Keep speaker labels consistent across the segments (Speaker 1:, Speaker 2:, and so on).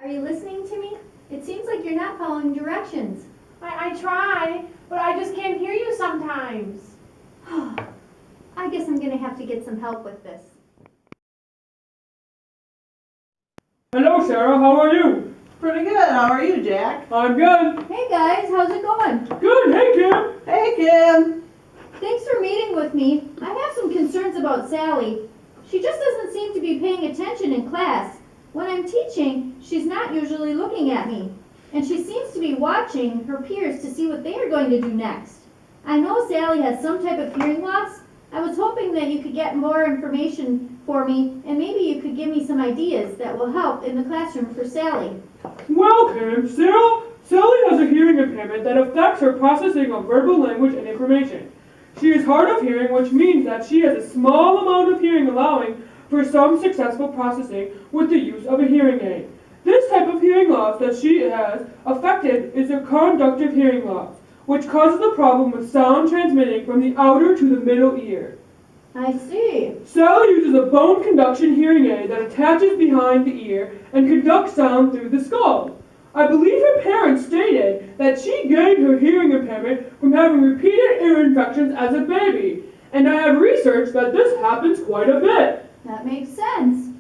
Speaker 1: Are you listening to me? It seems like you're not following directions.
Speaker 2: I try, but I just can't hear you sometimes.
Speaker 1: I guess I'm going to have to get some help with this.
Speaker 3: Hello, Sarah. How are you?
Speaker 4: Pretty good. How are you, Jack?
Speaker 3: I'm good.
Speaker 1: Hey guys, how's it going?
Speaker 3: Good. Hey, Kim.
Speaker 4: Hey, Kim.
Speaker 1: Thanks for meeting with me. I have some concerns about Sally. She just doesn't seem to be paying attention in class. When I'm teaching, she's not usually looking at me, and she seems to be watching her peers to see what they are going to do next. I know Sally has some type of hearing loss. I was hoping that you could get more information for me, and maybe you could give me some ideas that will help in the classroom for Sally.
Speaker 3: Well, Kim, Sally has a hearing impairment that affects her processing of verbal language and information. She is hard of hearing, which means that she has a small amount of hearing, allowing for some successful processing with the use of a hearing aid. This type of hearing loss that she has affected is a conductive hearing loss, which causes the problem with sound transmitting from the outer to the middle ear.
Speaker 1: I see.
Speaker 3: Sally uses a bone conduction hearing aid that attaches behind the ear and conducts sound through the skull. I believe her parents stated that she gained her hearing impairment from having repeated ear infections as a baby, and I have researched that this happens quite a bit.
Speaker 1: That makes sense.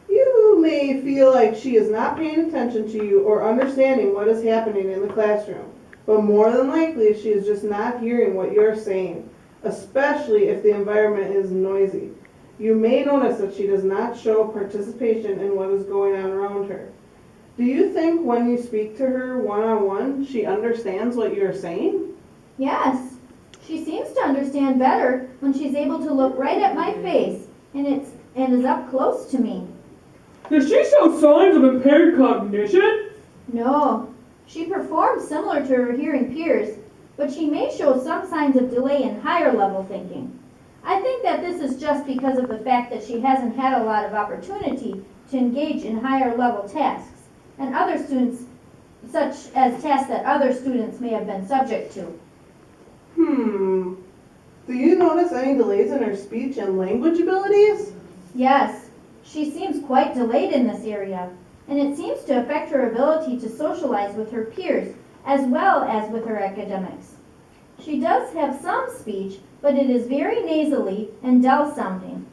Speaker 4: You may feel like she is not paying attention to you or understanding what is happening in the classroom, but more than likely she is just not hearing what you're saying, especially if the environment is noisy. You may notice that she does not show participation in what is going on around her. Do you think when you speak to her one-on-one, she understands what you're saying?
Speaker 1: Yes. She seems to understand better when she's able to look right at my face and is up close to me.
Speaker 3: Does she show signs of impaired cognition?
Speaker 1: No. She performs similar to her hearing peers, but she may show some signs of delay in higher level thinking. I think that this is just because of the fact that she hasn't had a lot of opportunity to engage in higher level tasks, and other students, such as tasks that other students may have been subject to.
Speaker 4: Do you notice any delays in her speech and language abilities?
Speaker 1: Yes, she seems quite delayed in this area, and it seems to affect her ability to socialize with her peers as well as with her academics. She does have some speech, but it is very nasally and dull sounding,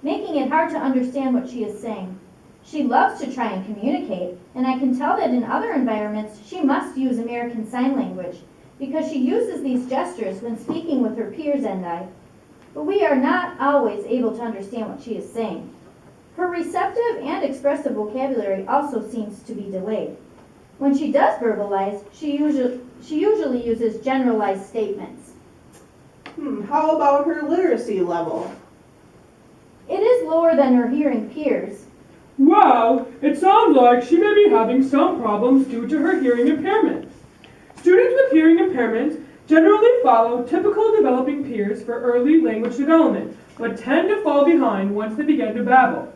Speaker 1: making it hard to understand what she is saying. She loves to try and communicate, and I can tell that in other environments she must use American Sign Language because she uses these gestures when speaking with her peers and I. But we are not always able to understand what she is saying. Her receptive and expressive vocabulary also seems to be delayed. When she does verbalize, she usually uses generalized statements.
Speaker 4: How about her literacy level?
Speaker 1: It is lower than her hearing peers.
Speaker 3: Well, it sounds like she may be having some problems due to her hearing impairment. Students with hearing impairments generally follow typical developing peers for early language development, but tend to fall behind once they begin to babble.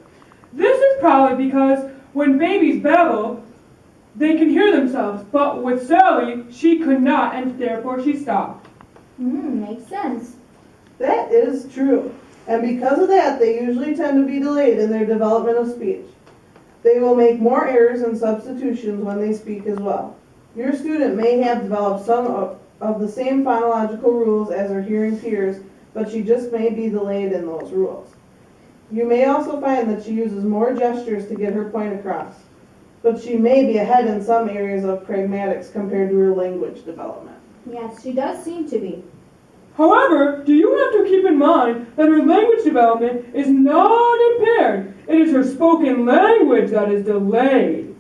Speaker 3: This is probably because when babies babble, they can hear themselves, but with Sally, she could not, and therefore she stopped.
Speaker 1: Makes sense.
Speaker 4: That is true. And because of that, they usually tend to be delayed in their development of speech. They will make more errors and substitutions when they speak as well. Your student may have developed some of the same phonological rules as her hearing peers, but she just may be delayed in those rules. You may also find that she uses more gestures to get her point across, but she may be ahead in some areas of pragmatics compared to her language development.
Speaker 1: Yes, she does seem to be.
Speaker 3: However, do you have to keep in mind that her language development is not impaired? It is her spoken language that is delayed.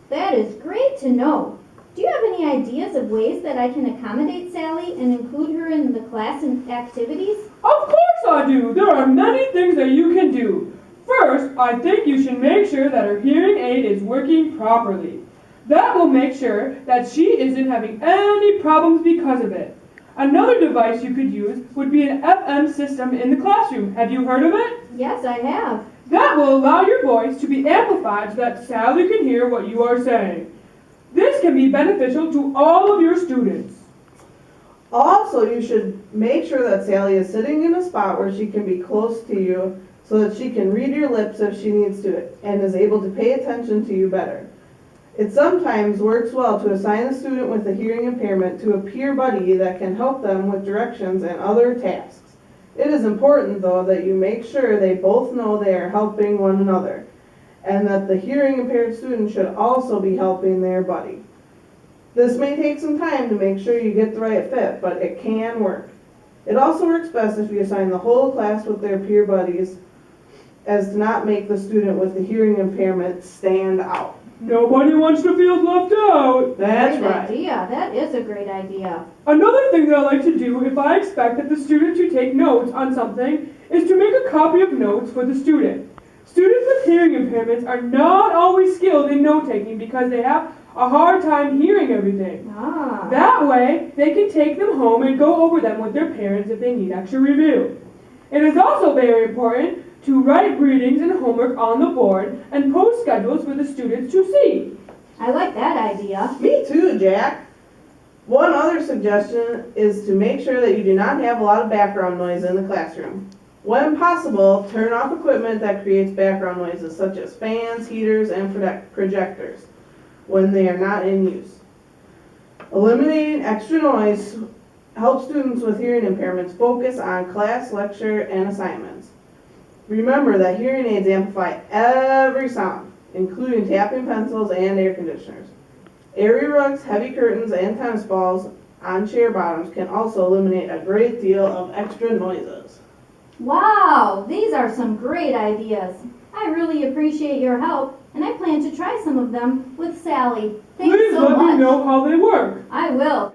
Speaker 1: That is great to know. Do you have any ideas of ways that I can accommodate Sally and include her in the class and activities?
Speaker 3: Of course I do. There are many things that you can do. First, I think you should make sure that her hearing aid is working properly. That will make sure that she isn't having any problems because of it. Another device you could use would be an FM system in the classroom. Have you heard of it?
Speaker 1: Yes, I have.
Speaker 3: That will allow your voice to be amplified so that Sally can hear what you are saying. This can be beneficial to all of your students.
Speaker 4: Also, you should make sure that Sally is sitting in a spot where she can be close to you so that she can read your lips if she needs to and is able to pay attention to you better. It sometimes works well to assign a student with a hearing impairment to a peer buddy that can help them with directions and other tasks. It is important, though, that you make sure they both know they are helping one another, and that the hearing impaired student should also be helping their buddy. This may take some time to make sure you get the right fit, but it can work. It also works best if you assign the whole class with their peer buddies, as to not make the student with the hearing impairment stand out.
Speaker 3: Nobody wants to feel left out.
Speaker 4: That's
Speaker 1: Great
Speaker 4: right.
Speaker 1: idea. That is a great idea.
Speaker 3: Another thing that I like to do if I expect that the student to take notes on something is to make a copy of notes for the student. Students with hearing impairments are not always skilled in note-taking because they have a hard time hearing everything.
Speaker 1: Ah.
Speaker 3: That way, they can take them home and go over them with their parents if they need extra review. It is also very important to write readings and homework on the board and post schedules for the students to see.
Speaker 1: I like that idea.
Speaker 4: Me too, Jack. One other suggestion is to make sure that you do not have a lot of background noise in the classroom. When possible, turn off equipment that creates background noises such as fans, heaters, and projectors when they are not in use. Eliminating extra noise helps students with hearing impairments focus on class, lecture, and assignments. Remember that hearing aids amplify every sound, including tapping pencils and air conditioners. Airy rugs, heavy curtains, and tennis balls on chair bottoms can also eliminate a great deal of extra noises.
Speaker 1: Wow, these are some great ideas. I really appreciate your help, and I plan to try some of them with Sally. Thanks
Speaker 3: Please
Speaker 1: so
Speaker 3: let me
Speaker 1: much.
Speaker 3: know how they work.
Speaker 1: I will.